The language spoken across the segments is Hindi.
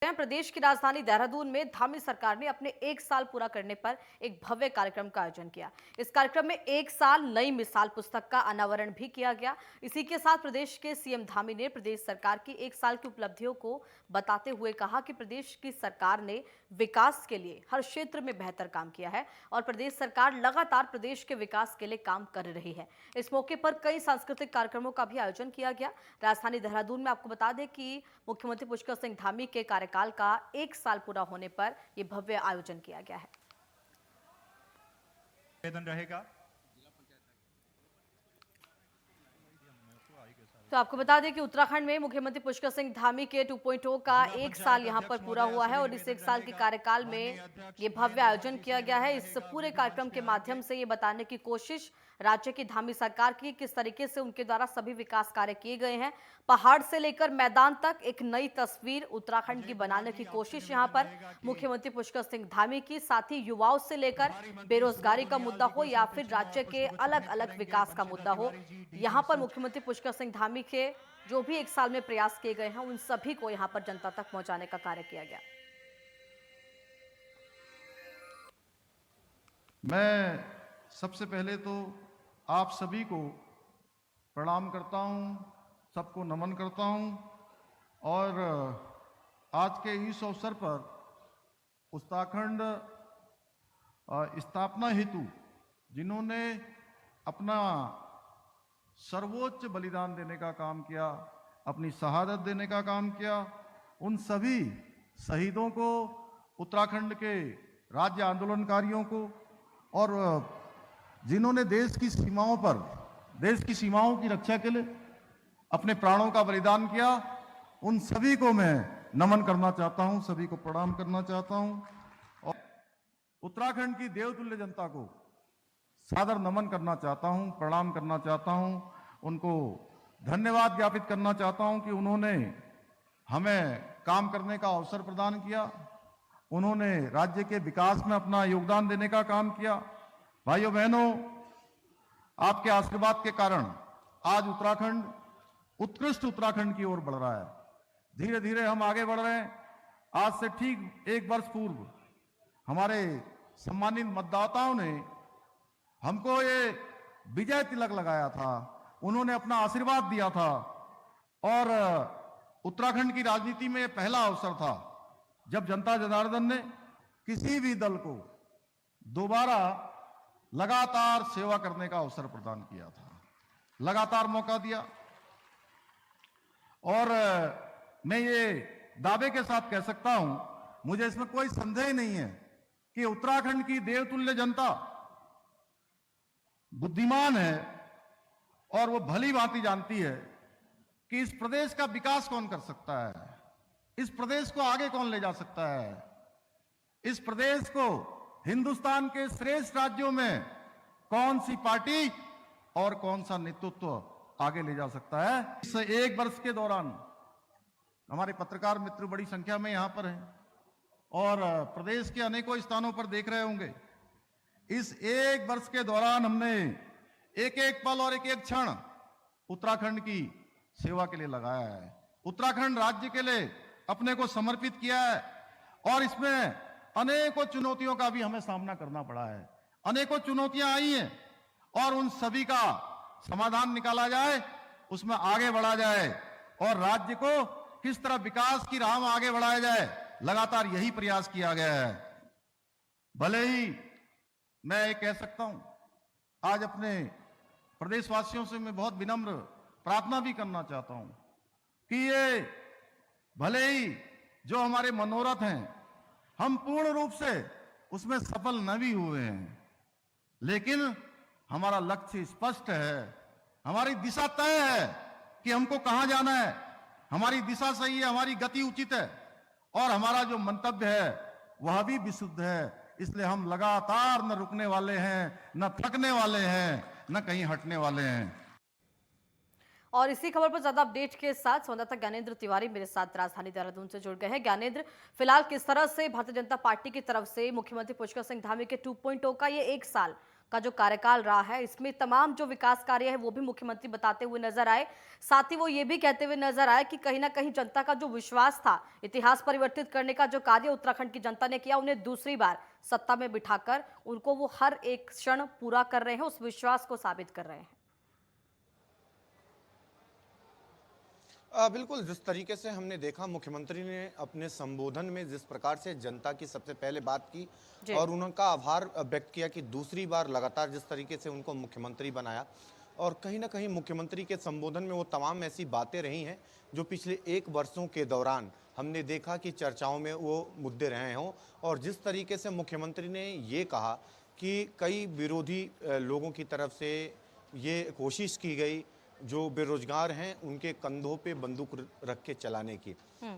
प्रदेश की राजधानी देहरादून में धामी सरकार ने अपने एक साल पूरा करने पर एक भव्य कार्यक्रम का आयोजन किया। इस कार्यक्रम में एक साल नई मिसाल पुस्तक का अनावरण भी किया गया। इसी के साथ प्रदेश के सीएम धामी ने प्रदेश सरकार की एक साल की उपलब्धियों को बताते हुए कहा कि प्रदेश की सरकार ने विकास के लिए हर क्षेत्र में बेहतर काम किया है और प्रदेश सरकार लगातार प्रदेश के विकास के लिए काम कर रही है। इस मौके पर कई सांस्कृतिक कार्यक्रमों का भी आयोजन किया गया। राजधानी देहरादून में आपको बता दें कि मुख्यमंत्री पुष्कर सिंह धामी के कार्यकाल का एक साल पूरा होने पर यह भव्य आयोजन किया गया है। रहेगा। तो आपको बता दें कि उत्तराखंड में मुख्यमंत्री पुष्कर सिंह धामी के 2.0 का एक साल यहां पर पूरा हुआ है और इस एक साल के कार्यकाल में ये भव्य आयोजन किया गया है। इस पूरे कार्यक्रम के माध्यम से ये बताने की कोशिश राज्य की धामी सरकार की किस तरीके से उनके द्वारा सभी विकास कार्य किए गए हैं। पहाड़ से लेकर मैदान तक एक नई तस्वीर उत्तराखंड की बनाने की कोशिश यहां पर मुख्यमंत्री पुष्कर सिंह धामी की, साथ ही युवाओं से लेकर बेरोजगारी का मुद्दा हो या फिर राज्य के अलग अलग विकास का मुद्दा हो, यहां पर मुख्यमंत्री पुष्कर सिंह धामी के जो भी एक साल में प्रयास किए गए हैं उन सभी को यहां पर जनता तक पहुंचाने का कार्य किया गया। मैं सबसे पहले तो आप सभी को प्रणाम करता हूं, सबको नमन करता हूं और आज के इस अवसर पर उत्तराखंड स्थापना हेतु जिन्होंने अपना सर्वोच्च बलिदान देने का काम किया, अपनी शहादत देने का काम किया, उन सभी शहीदों को, उत्तराखंड के राज्य आंदोलनकारियों को और जिन्होंने देश की सीमाओं की रक्षा के लिए अपने प्राणों का बलिदान किया, उन सभी को मैं नमन करना चाहता हूं, सभी को प्रणाम करना चाहता हूं और उत्तराखंड की देवतुल्य जनता को सादर नमन करना चाहता हूं, प्रणाम करना चाहता हूं, उनको धन्यवाद ज्ञापित करना चाहता हूं कि उन्होंने हमें काम करने का अवसर प्रदान किया, उन्होंने राज्य के विकास में अपना योगदान देने का काम किया। भाइयों बहनों, आपके आशीर्वाद के कारण आज उत्तराखंड उत्कृष्ट उत्तराखंड की ओर बढ़ रहा है। धीरे धीरे हम आगे बढ़ रहे हैं। आज से ठीक एक वर्ष पूर्व हमारे सम्मानित मतदाताओं ने हमको ये विजय तिलक लगाया था, उन्होंने अपना आशीर्वाद दिया था और उत्तराखंड की राजनीति में पहला अवसर था जब जनता जनार्दन ने किसी भी दल को दोबारा लगातार सेवा करने का अवसर प्रदान किया था, लगातार मौका दिया। और मैं ये दावे के साथ कह सकता हूं, मुझे इसमें कोई संदेह नहीं है कि उत्तराखंड की देवतुल्य जनता बुद्धिमान है और वो भली भांति जानती है कि इस प्रदेश का विकास कौन कर सकता है, इस प्रदेश को आगे कौन ले जा सकता है, इस प्रदेश को हिंदुस्तान के श्रेष्ठ राज्यों में कौन सी पार्टी और कौन सा नेतृत्व आगे ले जा सकता है। इस एक वर्ष के दौरान हमारे पत्रकार मित्र बड़ी संख्या में यहां पर हैं और प्रदेश के अनेकों स्थानों पर देख रहे होंगे। इस एक वर्ष के दौरान हमने एक एक पल और एक एक क्षण उत्तराखंड की सेवा के लिए लगाया है, उत्तराखंड राज्य के लिए अपने को समर्पित किया है और इसमें अनेकों चुनौतियों का भी हमें सामना करना पड़ा है, अनेकों चुनौतियां आई हैं और उन सभी का समाधान निकाला जाए, उसमें आगे बढ़ा जाए और राज्य को किस तरह विकास की राह में आगे बढ़ाया जाए, लगातार यही प्रयास किया गया है। भले ही मैं ये कह सकता हूं, आज अपने प्रदेशवासियों से मैं बहुत विनम्र प्रार्थना भी करना चाहता हूं कि ये भले ही जो हमारे मनोरथ हैं हम पूर्ण रूप से उसमें सफल न भी हुए हैं, लेकिन हमारा लक्ष्य स्पष्ट है, हमारी दिशा तय है कि हमको कहां जाना है, हमारी दिशा सही है, हमारी गति उचित है और हमारा जो मंतव्य है वह भी विशुद्ध है। इसलिए हम लगातार न रुकने वाले हैं, न थकने वाले हैं, न कहीं हटने वाले हैं। और इसी खबर पर ज्यादा अपडेट के साथ संवाददाता ज्ञानेंद्र तिवारी मेरे साथ राजधानी देहरादून से जुड़ गए हैं। ज्ञानेंद्र, फिलहाल किस तरह से भारतीय जनता पार्टी की तरफ से मुख्यमंत्री पुष्कर सिंह धामी के 2.0 का ये एक साल का जो कार्यकाल रहा है, इसमें तमाम जो विकास कार्य है वो भी मुख्यमंत्री बताते हुए नजर आए। साथ ही वो ये भी कहते हुए नजर आए कि कहीं ना कहीं जनता का जो विश्वास था, इतिहास परिवर्तित करने का जो कार्य उत्तराखंड की जनता ने किया, उन्हें दूसरी बार सत्ता में बिठाकर उनको वो हर एक क्षण पूरा कर रहे हैं, उस विश्वास को साबित कर रहे हैं। बिल्कुल, जिस तरीके से हमने देखा मुख्यमंत्री ने अपने संबोधन में जिस प्रकार से जनता की सबसे पहले बात की जी। और उनका आभार व्यक्त किया कि दूसरी बार लगातार जिस तरीके से उनको मुख्यमंत्री बनाया, और कहीं न कहीं मुख्यमंत्री के संबोधन में वो तमाम ऐसी बातें रही हैं जो पिछले 1 वर्षों के दौरान हमने देखा कि चर्चाओं में वो मुद्दे रहे हों। और जिस तरीके से मुख्यमंत्री ने ये कहा कि कई विरोधी लोगों की तरफ से ये कोशिश की गई जो बेरोजगार हैं उनके कंधों पे बंदूक रख के चलाने की।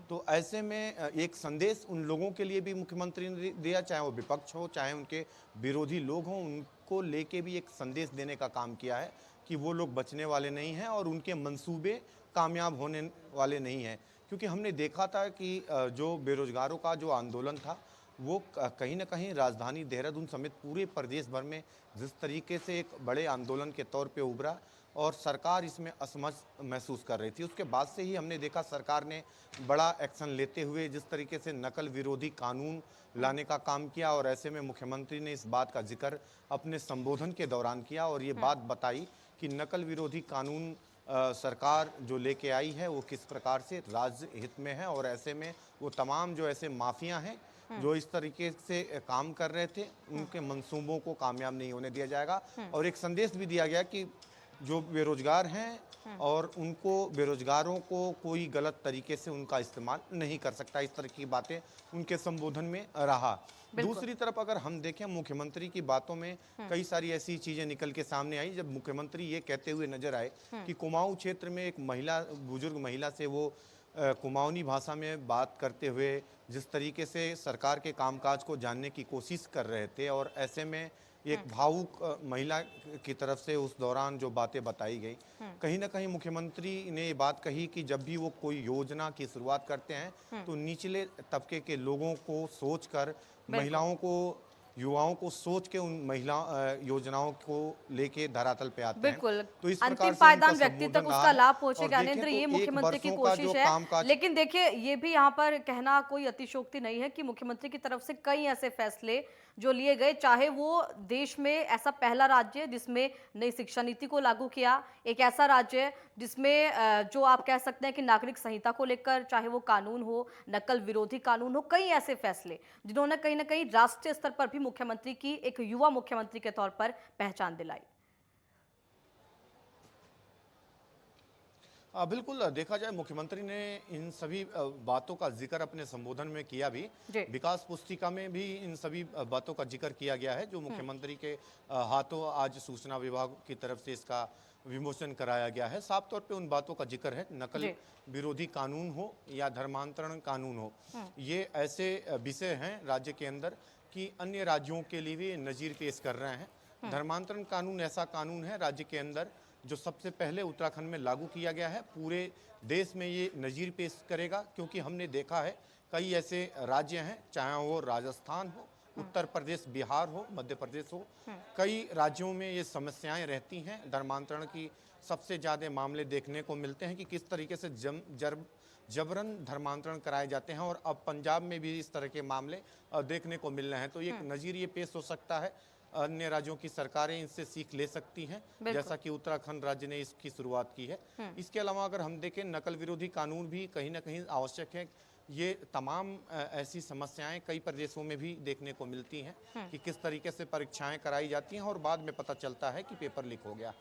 तो ऐसे में एक संदेश उन लोगों के लिए भी मुख्यमंत्री ने दिया, चाहे वो विपक्ष हो चाहे उनके विरोधी लोग हों, उनको लेके भी एक संदेश देने का काम किया है कि वो लोग बचने वाले नहीं हैं और उनके मंसूबे कामयाब होने वाले नहीं हैं। क्योंकि हमने देखा था कि जो बेरोजगारों का जो आंदोलन था वो कहीं न कहीं राजधानी देहरादून समेत पूरे प्रदेश भर में जिस तरीके से एक बड़े आंदोलन के तौर पे उभरा और सरकार इसमें असमंजस महसूस कर रही थी। उसके बाद से ही हमने देखा सरकार ने बड़ा एक्शन लेते हुए जिस तरीके से नकल विरोधी कानून लाने का काम किया, और ऐसे में मुख्यमंत्री ने इस बात का जिक्र अपने संबोधन के दौरान किया और ये बात बताई कि नकल विरोधी कानून सरकार जो लेके आई है वो किस प्रकार से राज्य हित में है, और ऐसे में वो तमाम जो ऐसे माफिया हैं जो इस तरीके से काम कर रहे थे उनके मंसूबों को कामयाब नहीं होने दिया जाएगा। और एक संदेश भी दिया गया कि जो बेरोजगार हैं और उनको बेरोजगारों को कोई गलत तरीके से उनका इस्तेमाल नहीं कर सकता, इस तरह की बातें उनके संबोधन में रहा। दूसरी तरफ अगर हम देखें मुख्यमंत्री की बातों में कई सारी ऐसी चीजें निकल के सामने आई जब मुख्यमंत्री ये कहते हुए नजर आए कि कुमाऊं क्षेत्र में एक महिला, बुजुर्ग महिला से वो कुमाऊनी भाषा में बात करते हुए जिस तरीके से सरकार के कामकाज को जानने की कोशिश कर रहे थे, और ऐसे में एक भावुक महिला की तरफ से उस दौरान जो बातें बताई गई, कहीं ना कहीं मुख्यमंत्री ने ये बात कही कि जब भी वो कोई योजना की शुरुआत करते हैं तो निचले तबके के लोगों को सोचकर, महिलाओं को, युवाओं को सोच के उन महिला योजनाओं को लेके धरातल पे आते हैं। बिल्कुल, तो इस प्रकार अंतिम से पायदान उनका व्यक्ति तक संबोधन रहा उसका है। लाभ और पहुंचेगा। देखें ज्ञानेंद्र, तो ये एक मुख्यमंत्री की वर्षों का जो कोशिश है। कामकाज, लेकिन देखिए, ये भी यहाँ पर कहना कोई अतिशयोक्ति नहीं है कि मुख्यमंत्री की तरफ से कई ऐसे फैसले जो लिए गए, चाहे वो देश में ऐसा पहला राज्य है जिसमें नई शिक्षा नीति को लागू किया, एक ऐसा राज्य है जिसमें जो आप कह सकते हैं कि नागरिक संहिता को लेकर, चाहे वो कानून हो, नकल विरोधी कानून हो, कई ऐसे फैसले जिन्होंने कहीं ना कहीं राष्ट्रीय स्तर पर भी मुख्यमंत्री की एक युवा मुख्यमंत्री के तौर पर पहचान दिलाई। बिल्कुल, देखा जाए मुख्यमंत्री ने इन सभी बातों का जिक्र अपने संबोधन में किया भी। जी। विकास पुस्तिका में भी इन सभी बातों का जिक्र किया गया है जो मुख्यमंत्री के हाथों आज सूचना विभाग की तरफ से इसका विमोचन कराया गया है। साफ तौर पे उन बातों का जिक्र है, नकल जी। विरोधी कानून हो या धर्मांतरण कानून हो, ये ऐसे विषय हैं राज्य के अंदर कि अन्य राज्यों के लिए भी नज़ीर पेश कर रहे हैं। धर्मांतरण कानून ऐसा कानून है राज्य के अंदर जो सबसे पहले उत्तराखंड में लागू किया गया है, पूरे देश में ये नज़ीर पेश करेगा। क्योंकि हमने देखा है कई ऐसे राज्य हैं, चाहे वो राजस्थान हो, उत्तर प्रदेश, बिहार हो, मध्य प्रदेश हो, कई राज्यों में ये समस्याएं रहती हैं। धर्मांतरण की सबसे ज़्यादा मामले देखने को मिलते हैं कि किस तरीके से जबरन धर्मांतरण कराए जाते हैं, और अब पंजाब में भी इस तरह के मामले देखने को मिल रहे हैं। तो एक नज़ीर ये पेश हो सकता है, अन्य राज्यों की सरकारें इनसे सीख ले सकती हैं, जैसा कि उत्तराखंड राज्य ने इसकी शुरुआत की है। इसके अलावा अगर हम देखें नकल विरोधी कानून भी कहीं ना कहीं आवश्यक है। ये तमाम ऐसी समस्याएं कई प्रदेशों में भी देखने को मिलती हैं कि किस तरीके से परीक्षाएं कराई जाती हैं और बाद में पता चलता है कि पेपर लीक हो गया।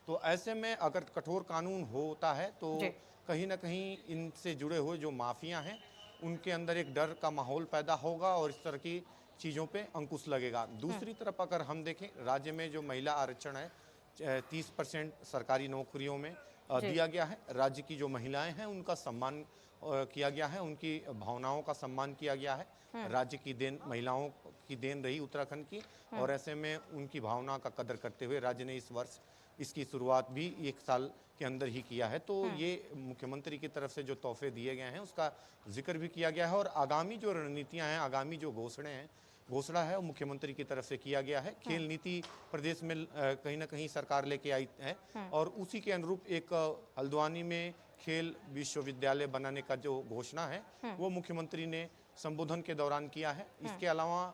तो ऐसे में अगर कठोर कानून होता है तो कहीं ना कहीं इनसे जुड़े हुए जो माफिया हैं उनके अंदर एक डर का माहौल पैदा होगा और इस तरह की चीज़ों पे अंकुश लगेगा। दूसरी तरफ अगर हम देखें राज्य में जो महिला आरक्षण है 30% सरकारी नौकरियों में दिया गया है। राज्य की जो महिलाएं हैं उनका सम्मान किया गया है, उनकी भावनाओं का सम्मान किया गया है। राज्य की देन, महिलाओं की देन रही उत्तराखंड की, और ऐसे में उनकी भावना का कदर करते हुए राज्य ने इस वर्ष इसकी शुरुआत भी 1 साल के अंदर ही किया है। तो ये मुख्यमंत्री की तरफ से जो तोहफे दिए गए हैं उसका जिक्र भी किया गया है, और आगामी जो रणनीतियां हैं, आगामी जो घोषणाएं हैं, घोषणा है वो मुख्यमंत्री की तरफ से किया गया है। खेल नीति प्रदेश में कहीं ना कहीं सरकार लेके आई है और उसी के अनुरूप एक हल्द्वानी में खेल विश्वविद्यालय बनाने का जो घोषणा है वो मुख्यमंत्री ने संबोधन के दौरान किया है। इसके अलावा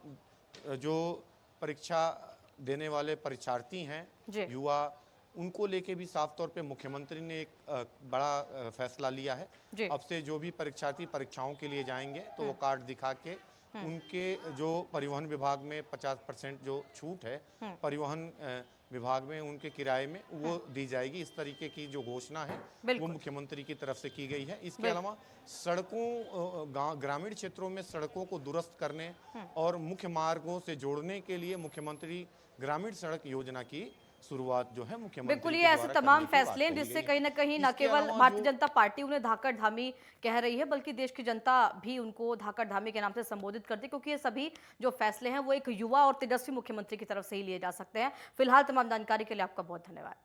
जो परीक्षा देने वाले परीक्षार्थी हैं, युवा, उनको लेके भी साफ तौर पे मुख्यमंत्री ने एक बड़ा फैसला लिया है। अब से जो भी परीक्षार्थी परीक्षाओं के लिए जाएंगे तो वो कार्ड दिखा के उनके जो परिवहन विभाग में 50% जो छूट है परिवहन विभाग में उनके किराए में वो दी जाएगी। इस तरीके की जो घोषणा है वो मुख्यमंत्री की तरफ से की गई है। इसके अलावा सड़कों, ग्रामीण क्षेत्रों में सड़कों को दुरुस्त करने और मुख्य मार्गों से जोड़ने के लिए मुख्यमंत्री ग्रामीण सड़क योजना की शुरुआत जो है मुख्यमंत्री बिल्कुल, ये ऐसे तमाम फैसले हैं जिससे कहीं ना कहीं न केवल भारतीय जनता पार्टी उन्हें धाकड़ धामी कह रही है बल्कि देश की जनता भी उनको धाकड़ धामी के नाम से संबोधित करती है, क्योंकि ये सभी जो फैसले हैं वो एक युवा और तेजस्वी मुख्यमंत्री की तरफ से ही लिए जा सकते हैं। फिलहाल तमाम जानकारी के लिए आपका बहुत धन्यवाद।